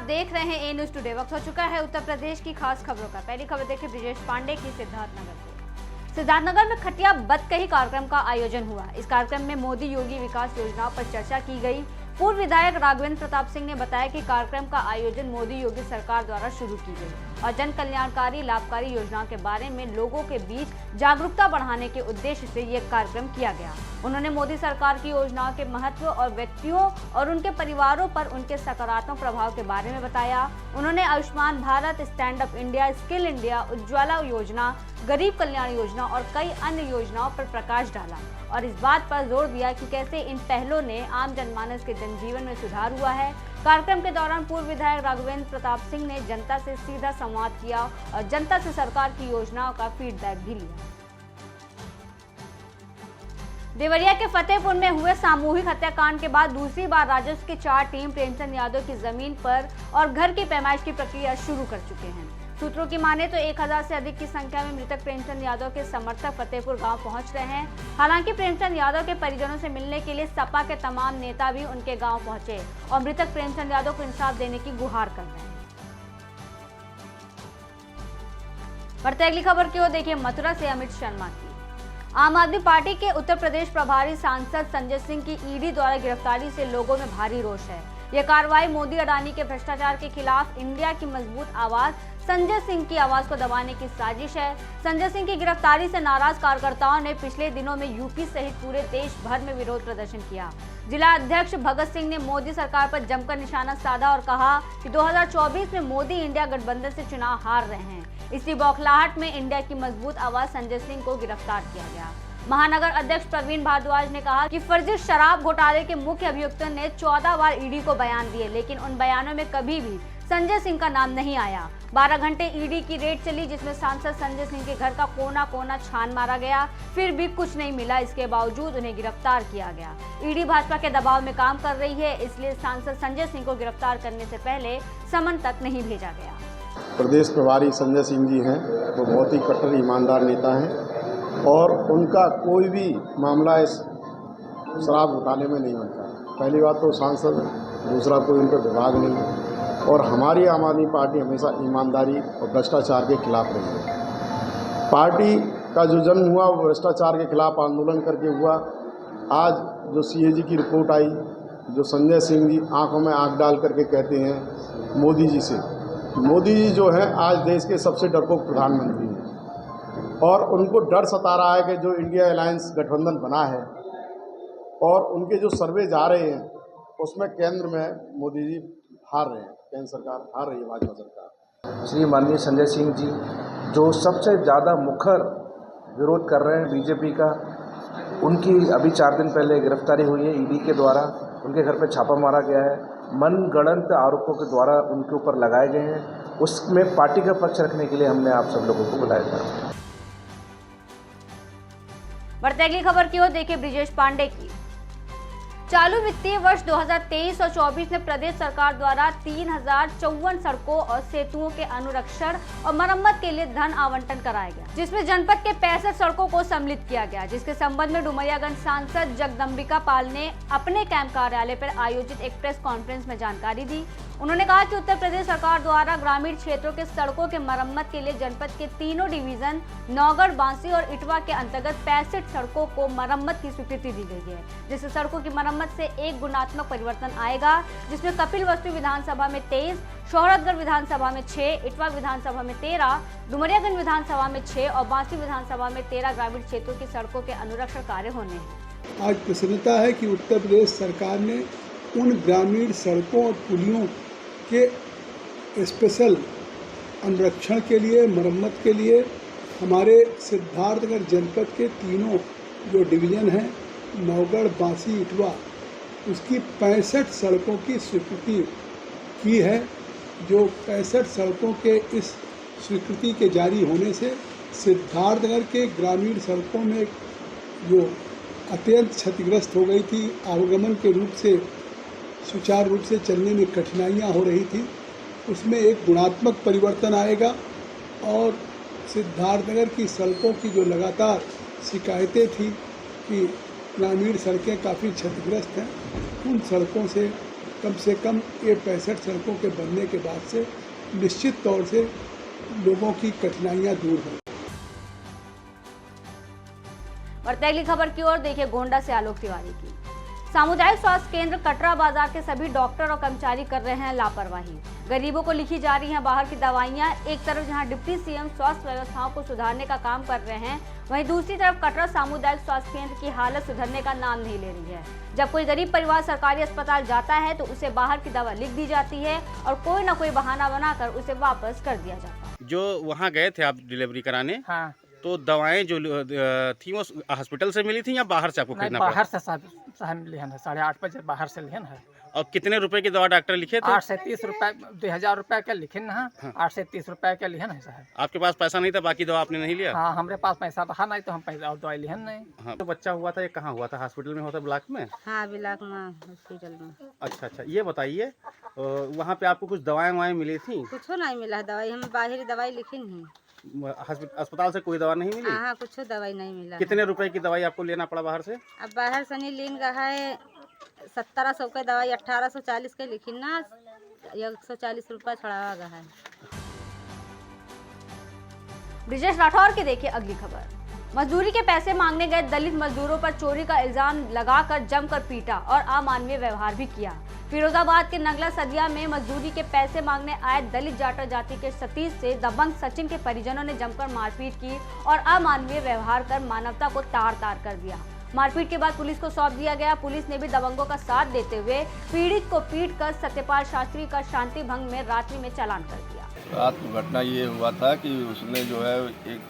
देख रहे हैं ए न्यूज टुडे। वक्त हो चुका है उत्तर प्रदेश की खास खबरों का। पहली खबर देखिए ब्रिजेश पांडे की सिद्धार्थनगर से। सिद्धार्थनगर में खटिया बतकही कार्यक्रम का आयोजन हुआ। इस कार्यक्रम में मोदी योगी विकास योजनाओं पर चर्चा की गई। पूर्व विधायक राघवेंद्र प्रताप सिंह ने बताया कि कार्यक्रम का आयोजन मोदी योगी सरकार द्वारा शुरू की गई और जन कल्याणकारी लाभकारी योजनाओं के बारे में लोगों के बीच जागरूकता बढ़ाने के उद्देश्य से यह कार्यक्रम किया गया। उन्होंने मोदी सरकार की योजनाओं के महत्व और व्यक्तियों और उनके परिवारों पर उनके सकारात्मक प्रभाव के बारे में बताया। उन्होंने Ayushman Bharat, stand up India, skill India, Ujjwala योजना, गरीब कल्याण योजना और कई अन्य योजनाओं पर प्रकाश डाला और इस बात पर जोर दिया कि कैसे इन पहलों ने आम जनमानस के जनजीवन में सुधार हुआ है। कार्यक्रम के दौरान पूर्व विधायक राघवेंद्र प्रताप सिंह ने जनता से सीधा संवाद किया और जनता से सरकार की योजनाओं का फीडबैक भी लिया। देवरिया के फतेहपुर में हुए सामूहिक हत्याकांड के बाद दूसरी बार राजस्व की 4 टीम प्रेमचंद यादव की जमीन पर और घर की पैमाइश की प्रक्रिया शुरू कर चुके हैं। सूत्रों की माने तो 1000 से अधिक की संख्या में मृतक प्रेमचंद यादव के समर्थक फतेहपुर गांव पहुंच रहे हैं। हालांकि प्रेमचंद यादव के परिजनों से मिलने के लिए सपा के तमाम नेता भी उनके गांव पहुंचे और मृतक प्रेमचंद यादव को इंसाफ देने की गुहार कर रहे हैं। बढ़ते अगली खबर की ओर देखिए मथुरा से अमित शर्मा की। आम आदमी पार्टी के उत्तर प्रदेश प्रभारी सांसद संजय सिंह की ईडी द्वारा गिरफ्तारी से लोगों में भारी रोष है। यह कार्रवाई मोदी अडानी के भ्रष्टाचार के खिलाफ इंडिया की मजबूत आवाज संजय सिंह की आवाज को दबाने की साजिश है। संजय सिंह की गिरफ्तारी से नाराज कार्यकर्ताओं ने पिछले दिनों में यूपी सहित पूरे देश भर में विरोध प्रदर्शन किया। जिला अध्यक्ष भगत सिंह ने मोदी सरकार पर जमकर निशाना साधा और कहा कि 2024 में मोदी इंडिया गठबंधन से चुनाव हार रहे हैं। इसी बौखलाहट में इंडिया की मजबूत आवाज संजय सिंह को गिरफ्तार किया गया। महानगर अध्यक्ष प्रवीण भारद्वाज ने कहा कि फर्जी शराब घोटाले के मुख्य अभियुक्तों ने 14 बार ईडी को बयान दिए, लेकिन उन बयानों में कभी भी संजय सिंह का नाम नहीं आया। 12 घंटे ईडी की रेड चली, जिसमें सांसद संजय सिंह के घर का कोना कोना छान मारा गया, फिर भी कुछ नहीं मिला। इसके बावजूद उन्हें गिरफ्तार किया गया। ईडी भाजपा के दबाव में काम कर रही है, इसलिए सांसद संजय सिंह को गिरफ्तार करने से पहले समन तक नहीं भेजा गया। प्रदेश प्रभारी संजय सिंह जी हैं, वो बहुत ही कट्टर ईमानदार नेता हैं और उनका कोई भी मामला इस शराब घोटाले में नहीं बनता। पहली बात तो सांसद, दूसरा कोई उन पर विभाग नहीं और हमारी आम आदमी पार्टी हमेशा ईमानदारी और भ्रष्टाचार के खिलाफ रही है। पार्टी का जो जन्म हुआ वो भ्रष्टाचार के खिलाफ आंदोलन करके हुआ। आज जो सीएजी की रिपोर्ट आई, जो संजय सिंह जी आंखों में आंख डाल करके कहते हैं मोदी जी से, मोदी जी जो है आज देश के सबसे डरपोक प्रधानमंत्री हैं और उनको डर सता रहा है कि जो इंडिया अलायंस गठबंधन बना है और उनके जो सर्वे जा रहे हैं उसमें केंद्र में मोदी जी हार रहे हैं, केंद्र सरकार हार रही है, भाजपा सरकार। श्री माननीय संजय सिंह जी जो सबसे ज़्यादा मुखर विरोध कर रहे हैं बीजेपी का, उनकी अभी 4 दिन पहले गिरफ्तारी हुई है ईडी के द्वारा। उनके घर पर छापा मारा गया है, मनगढ़ंत आरोपों के द्वारा उनके ऊपर लगाए गए हैं। उसमें पार्टी का पक्ष रखने के लिए हमने आप सब लोगों को बुलाया था। बढ़ते अगली खबर की ओर देखिए ब्रिजेश पांडे की। चालू वित्तीय वर्ष 2023 और 24 में प्रदेश सरकार द्वारा 3054 सड़कों और सेतुओं के अनुरक्षण और मरम्मत के लिए धन आवंटन कराया गया, जिसमें जनपद के 65 सड़कों को सम्मिलित किया गया, जिसके संबंध में डुमरियागंज सांसद जगदम्बिका पाल ने अपने कैंप कार्यालय पर आयोजित एक प्रेस कॉन्फ्रेंस में जानकारी दी। उन्होंने कहा कि उत्तर प्रदेश सरकार द्वारा ग्रामीण क्षेत्रों के सड़कों के मरम्मत के लिए जनपद के तीनों डिवीजन नौगढ़, बांसी और इटवा के अंतर्गत 65 सड़कों को मरम्मत की स्वीकृति दी गई है, जिससे सड़कों की मरम्मत से एक गुणात्मक परिवर्तन आएगा, जिसमें कपिलवस्तु विधानसभा में 23, शोहरतगढ़ विधानसभा में 6, इटवा विधानसभा में 13, डुमरियागंज विधानसभा में 6 और बांसी विधानसभा में 13 ग्रामीण क्षेत्रों की सड़कों के अनुरक्षण कार्य होने हैं। आज प्रसन्नता है कि उत्तर प्रदेश सरकार ने उन ग्रामीण सड़कों और पुलियों के स्पेशल अनुरक्षण के लिए, मरम्मत के लिए हमारे सिद्धार्थनगर जनपद के तीनों जो डिवीज़न हैं नौगढ़, बांसी, इटवा, उसकी 65 सड़कों की स्वीकृति की है। जो 65 सड़कों के इस स्वीकृति के जारी होने से सिद्धार्थनगर के ग्रामीण सड़कों में जो अत्यंत क्षतिग्रस्त हो गई थी, आवागमन के रूप से सुचारू रूप से चलने में कठिनाइयाँ हो रही थी, उसमें एक गुणात्मक परिवर्तन आएगा और सिद्धार्थनगर की सड़कों की जो लगातार शिकायतें थी कि ग्रामीण सड़कें काफ़ी क्षतिग्रस्त हैं, उन सड़कों से कम से कम ये 65 सड़कों के बनने के बाद से निश्चित तौर से लोगों की कठिनाइयाँ दूर हों। बढ़ते अगली खबर की ओर, देखिए गोंडा से आलोक तिवारी की। सामुदायिक स्वास्थ्य केंद्र कटरा बाजार के सभी डॉक्टर और कर्मचारी कर रहे हैं लापरवाही। गरीबों को लिखी जा रही हैं बाहर की दवाइयां। एक तरफ जहां डिप्टी सीएम स्वास्थ्य व्यवस्थाओं को सुधारने का काम कर रहे हैं, वहीं दूसरी तरफ कटरा सामुदायिक स्वास्थ्य केंद्र की हालत सुधरने का नाम नहीं ले रही है। जब कोई गरीब परिवार सरकारी अस्पताल जाता है तो उसे बाहर की दवा लिख दी जाती है और कोई न कोई बहाना बनाकर उसे वापस कर दिया जाता है। जो वहाँ गए थे आप डिलीवरी कराने, हाँ, तो दवाएं जो थी वो हॉस्पिटल से मिली थी या बाहर से आपको खरीदना पड़ा? बाहर से साहब लिहन है, 8:30 बजे बाहर से लिहन है। और कितने रुपए की दवा डॉक्टर लिखे थे? 8 से 30 रुपए, 2000 रुपए का लिखन है। 8 से 30 रुपए का लिहन है साहब। आपके पास पैसा नहीं था, बाकी दवा आपने नहीं लिया? हाँ, हमारे पास पैसा था नहीं तो हम पैसा और दवाई लिहन नहीं। हाँ, तो बच्चा हुआ था, ये कहाँ हुआ था? हॉस्पिटल में होता, ब्लॉक में? हाँ, ब्लॉक में हॉस्पिटल में। अच्छा अच्छा, ये बताइए वहाँ पे आपको कुछ दवाएं मिली थी? कुछ नहीं मिला दवाई, हमें बाहरी दवाई लिखी नहीं। अस्पताल से कोई दवा नहीं मिली? हाँ, कुछ दवाई नहीं मिला। कितने रुपए की दवाई आपको लेना पड़ा बाहर से? अब बाहर से नहीं लीन रहा है, 1700 का दवाई 1840 के लिखी ना, 140 रुपया छुड़ावा गया है। ब्रिजेश राठौर की देखिए अगली खबर। मजदूरी के पैसे मांगने गए दलित मजदूरों पर चोरी का इल्जाम लगाकर जमकर पीटा और अमानवीय व्यवहार भी किया। फिरोजाबाद के नगला सदिया में मजदूरी के पैसे मांगने आए दलित जाटा जाति के सतीश से दबंग सचिन के परिजनों ने जमकर मारपीट की और अमानवीय व्यवहार कर मानवता को तार तार कर दिया। मारपीट के बाद पुलिस को सौंप दिया गया। पुलिस ने भी दबंगों का साथ देते हुए पीड़ित को पीटकर सत्यपाल शास्त्री का शांति भंग में रात्रि में चालान कर दिया। रात को घटना ये हुआ था कि उसने जो है एक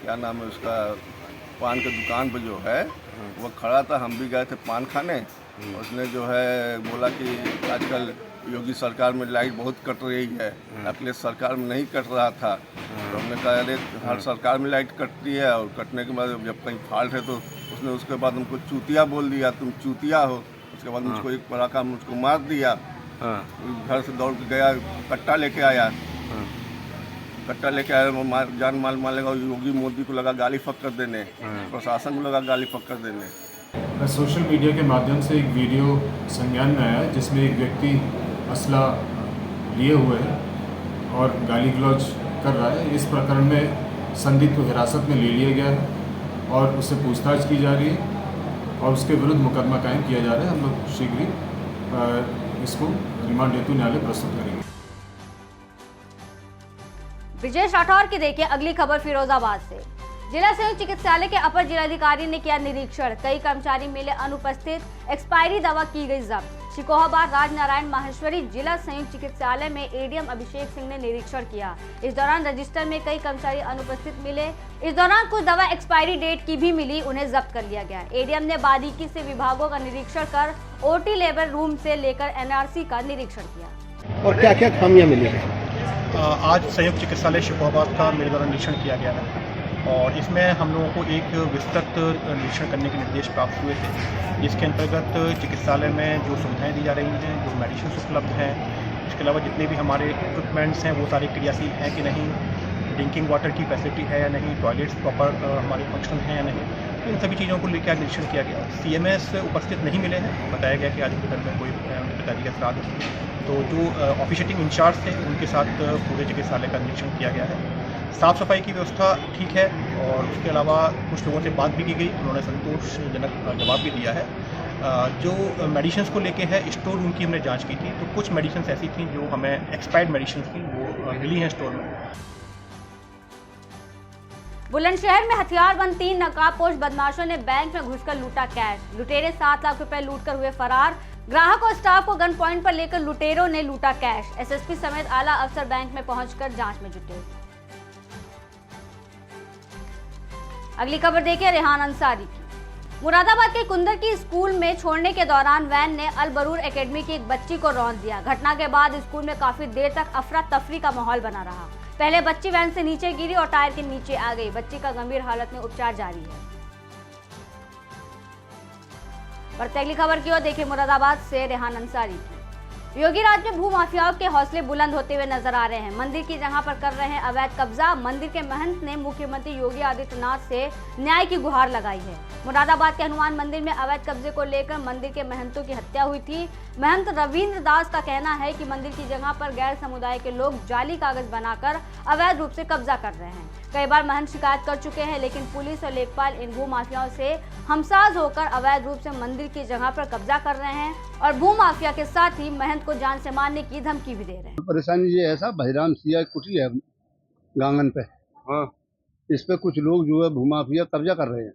क्या नाम है उसका, पान की दुकान पर जो है वो खड़ा था। हम भी गए थे पान खाने। उसने जो है बोला कि आजकल योगी सरकार में लाइट बहुत कट रही है, अखिलेश सरकार में नहीं कट रहा था। तो हमने कहा अरे हर सरकार में लाइट कटती है, और कटने के बाद जब कहीं फॉल्ट है तो उसने उसके बाद हमको चूतिया बोल दिया, तुम चूतिया हो। उसके बाद मुझको एक बड़ा काम मुझको मार दिया। घर से दौड़ के गया, कट्टा लेके आया। कट्टा लेके आया, जान माल मारेगा। योगी मोदी को लगा गाली फक्कर देने, प्रशासन को लगा गाली फक्कर देने। सोशल मीडिया के माध्यम से एक वीडियो संज्ञान में आया जिसमें एक व्यक्ति असला लिए हुए है और गाली गलौज कर रहा है। इस प्रकरण में संदिग्ध को हिरासत में ले लिया गया है और उससे पूछताछ की जा रही है और उसके विरुद्ध मुकदमा कायम किया जा रहा है। हम लोग शीघ्र ही इसको रिमांड हेतु न्यायालय प्रस्तुत करेंगे। ब्रिजेश राठौर की देखिए अगली खबर फिरोजाबाद से। जिला संयुक्त चिकित्सालय के अपर जिलाधिकारी ने किया निरीक्षण। कई कर्मचारी मिले अनुपस्थित, एक्सपायरी दवा की गई जब्त। शिकोहाबाद राजनारायण माहेश्वरी जिला संयुक्त चिकित्सालय में एडीएम अभिषेक सिंह ने निरीक्षण किया। इस दौरान रजिस्टर में कई कर्मचारी अनुपस्थित मिले। इस दौरान कुछ दवा एक्सपायरी डेट की भी मिली, उन्हें जब्त कर लिया गया। एडीएम ने बारीकी से विभागों का निरीक्षण कर ओटी लेबर रूम से लेकर एनआरसी का निरीक्षण किया। और क्या क्या खामियां मिली हैं? आज संयुक्त चिकित्सालय शिकोहाबाद का मेरे द्वारा निरीक्षण किया गया है और इसमें हम लोगों को एक विस्तृत निरीक्षण करने के निर्देश प्राप्त हुए थे, जिसके अंतर्गत चिकित्सालय में जो सुविधाएं दी जा रही हैं, जो मेडिसिन उपलब्ध हैं, इसके अलावा जितने भी हमारे इक्विपमेंट्स हैं वो सारे क्रियाशील हैं कि नहीं, ड्रिंकिंग वाटर की फैसिलिटी है या नहीं, टॉयलेट्स प्रॉपर हमारे फंक्शन हैं या नहीं, तो इन सभी चीज़ों को लेकर आज निरीक्षण किया गया। सीएमएस उपस्थित नहीं मिले हैं। बताया गया कि आज उनके घर में कोई पिताजी का श्राद्ध है, तो जो ऑफिशिएटिंग इंचार्ज थे उनके साथ पूरे चिकित्सालय का निरीक्षण किया गया है। साफ़ सफाई की व्यवस्था ठीक है और उसके अलावा कुछ लोगों से बात भी की गई, उन्होंने संतोषजनक जवाब भी दिया है। जो मेडिसिन को लेके है, स्टोर रूम की हमने जांच की थी, तो कुछ मेडिसिन ऐसी थी जो हमें एक्सपायर्ड मेडिसिन थी वो मिली हैं स्टोर में। बुलंदशहर में हथियारबंद 3 नकाबपोश बदमाशों ने बैंक में घुसकर लूटा कैश। लुटेरे 7 लाख रुपए लूटकर हुए फरार। ग्राहक और स्टाफ को गन पॉइंट पर लेकर लुटेरों ने लूटा कैश। एसएसपी समेत आला अफसर बैंक में पहुंचकर जांच में जुटे। अगली खबर देखिए रेहान अंसारी की। मुरादाबाद के कुंदर की स्कूल में छोड़ने के दौरान वैन ने अल बरूर एकेडमी की एक बच्ची को रौंद दिया। घटना के बाद स्कूल में काफी देर तक अफरा तफरी का माहौल बना रहा। पहले बच्ची वैन से नीचे गिरी और टायर के नीचे आ गई। बच्ची का गंभीर हालत में उपचार जारी है। बढ़ते अगली खबर की ओर देखिए मुरादाबाद से रेहान अंसारी की। योगी राज में भू माफियाओं के हौसले बुलंद होते हुए नजर आ रहे हैं। मंदिर की जगह पर कर रहे हैं अवैध कब्जा। मंदिर के महंत ने मुख्यमंत्री योगी आदित्यनाथ से न्याय की गुहार लगाई है। मुरादाबाद के हनुमान मंदिर में अवैध कब्जे को लेकर मंदिर के महंतों की हत्या हुई थी। महंत रविंद्र दास का कहना है कि मंदिर की जगह पर गैर समुदाय के लोग जाली कागज बनाकर अवैध रूप से कब्जा कर रहे हैं। कई बार महंत शिकायत कर चुके हैं, लेकिन पुलिस और लेखपाल इन भू माफियाओं से हमसाज होकर अवैध रूप से मंदिर की जगह पर कब्जा कर रहे हैं और भू माफिया के साथ ही महंत को जान से मारने की धमकी भी दे रहे हैं। परेशानी ये है साहब, बहिराम सिया कुटी है गांगन पे। हाँ, इस पे कुछ लोग जो है भूमाफिया कब्जा कर रहे हैं।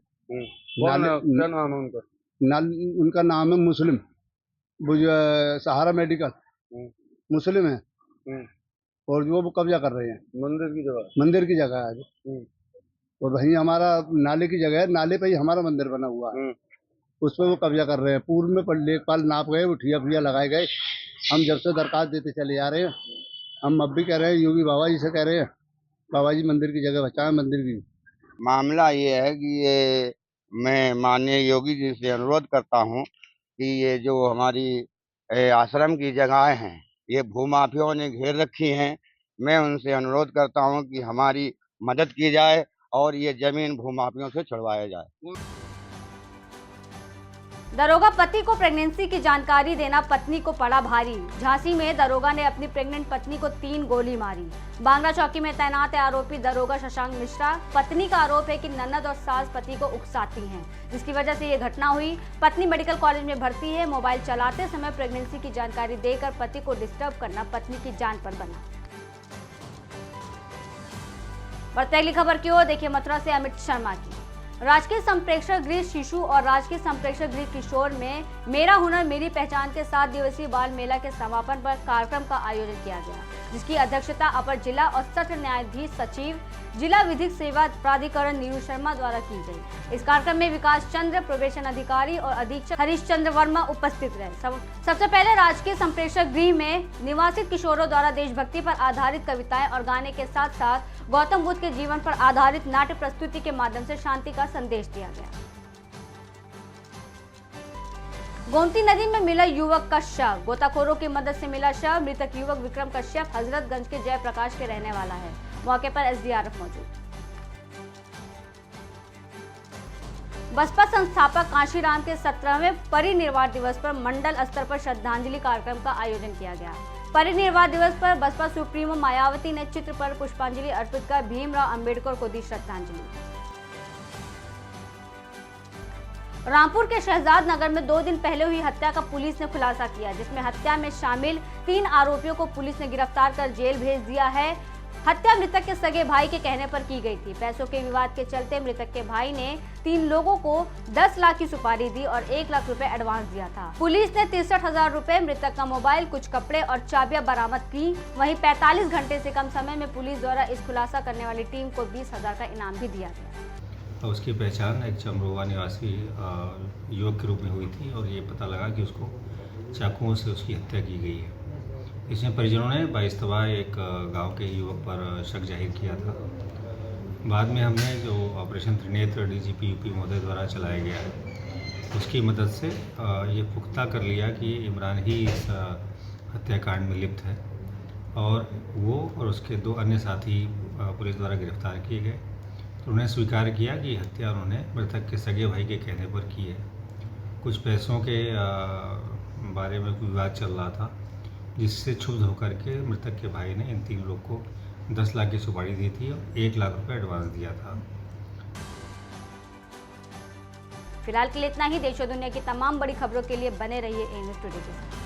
क्या नाम है उनका? उनका नाम है मुस्लिम, वो जो सहारा मेडिकल मुस्लिम है और जो वो कब्जा कर रहे हैं मंदिर की जगह है। और वहीं हमारा नाले की जगह है, नाले पे ही हमारा मंदिर बना हुआ है, उस पर वो कब्जा कर रहे हैं। पूर्व में लेखपाल नाप गए, वो ठिया लगाए गए। हम जब से दरखास्त देते चले जा रहे हैं, हम अब भी कह रहे हैं, योगी बाबा जी से कह रहे हैं, बाबा जी मंदिर की जगह बचाएं। मंदिर की मामला ये है कि ये मैं माननीय योगी जी से अनुरोध करता हूँ कि ये जो हमारी आश्रम की जगहें हैं, ये भूमाफियों ने घेर रखी हैं। मैं उनसे अनुरोध करता हूँ कि हमारी मदद की जाए और ये जमीन भूमाफियों से छुड़वाया जाए। दरोगा पति को प्रेगनेंसी की जानकारी देना पत्नी को पड़ा भारी। झांसी में दरोगा ने अपनी प्रेग्नेंट पत्नी को 3 गोली मारी। बांगरा चौकी में तैनात है आरोपी दरोगा शशांक मिश्रा। पत्नी का आरोप है कि ननद और सास पति को उकसाती हैं, जिसकी वजह से ये घटना हुई। पत्नी मेडिकल कॉलेज में भर्ती है। मोबाइल चलाते समय प्रेगनेंसी की जानकारी देकर पति को डिस्टर्ब करना पत्नी की जान पर बना। बढ़ते अगली खबर की ओर, देखिए मथुरा से अमित शर्मा की। राजकीय संप्रेक्षण गृह शिशु और राजकीय संप्रेक्षण गृह किशोर में मेरा हुनर मेरी पहचान के 7 दिवसीय बाल मेला के समापन पर कार्यक्रम का आयोजन किया गया, जिसकी अध्यक्षता अपर जिला और सत्र न्यायाधीश सचिव जिला विधिक सेवा प्राधिकरण नीरू शर्मा द्वारा की गई। इस कार्यक्रम में विकास चंद्र, प्रोबेशन अधिकारी और अधीक्षक हरीश चंद्र वर्मा उपस्थित रहे। सबसे पहले राजकीय संप्रेक्षण गृह में निवासित किशोरों द्वारा देशभक्ति पर आधारित कविताएं और गाने के साथ साथ गौतम बुद्ध के जीवन पर आधारित नाट्य प्रस्तुति के माध्यम से शांति का संदेश दिया गया। गोमती नदी में मिला युवक का शव। गोताखोरों की मदद से मिला शव। मृतक युवक विक्रम कश्यप हजरतगंज के जयप्रकाश के रहने वाला है। मौके पर एसडीआरएफ मौजूद। बसपा संस्थापक कांशीराम के 17वें परिनिर्वाण दिवस पर मंडल स्तर पर श्रद्धांजलि कार्यक्रम का आयोजन किया गया। परिनिर्वाण दिवस पर बसपा सुप्रीमो मायावती ने चित्र पर पुष्पांजलि अर्पित कर भीमराव अंबेडकर को दी श्रद्धांजलि। रामपुर के शहजाद नगर में 2 दिन पहले हुई हत्या का पुलिस ने खुलासा किया, जिसमें हत्या में शामिल 3 आरोपियों को पुलिस ने गिरफ्तार कर जेल भेज दिया है। हत्या मृतक के सगे भाई के कहने पर की गई थी। पैसों के विवाद के चलते मृतक के भाई ने 3 लोगों को 10 लाख की सुपारी दी और 1 लाख रुपए एडवांस दिया था। पुलिस ने 63,000 रुपए, मृतक का मोबाइल, कुछ कपड़े और चाबियां बरामद की। वहीं 45 घंटे से कम समय में पुलिस द्वारा इस खुलासा करने वाली टीम को 20,000 का इनाम भी दिया गया। उसकी पहचान एक चमरोवा निवासी युवक के रूप में हुई थी और ये पता लगा कि उसको चाकुओं से उसकी हत्या की गई है। इसमें परिजनों ने बाइस्तवा एक गांव के युवक पर शक जाहिर किया था। बाद में हमने जो ऑपरेशन त्रिनेत्र डीजीपी यूपी महोदय द्वारा चलाया गया है, उसकी मदद से ये पुख्ता कर लिया कि इमरान ही इस हत्याकांड में लिप्त है और वो और उसके 2 अन्य साथी पुलिस द्वारा गिरफ्तार किए गए। तो उन्होंने स्वीकार किया कि हत्या उन्होंने मृतक के सगे भाई के कहने पर की है। कुछ पैसों के बारे में विवाद चल रहा था, जिससे क्षुब्ध होकर के मृतक के भाई ने इन 3 लोग को 10 लाख की सुपारी दी थी और 1 लाख रुपए एडवांस दिया था। फिलहाल के लिए इतना ही। देश और दुनिया की तमाम बड़ी खबरों के लिए बने रहिए ए न्यूज़ टुडे के साथ।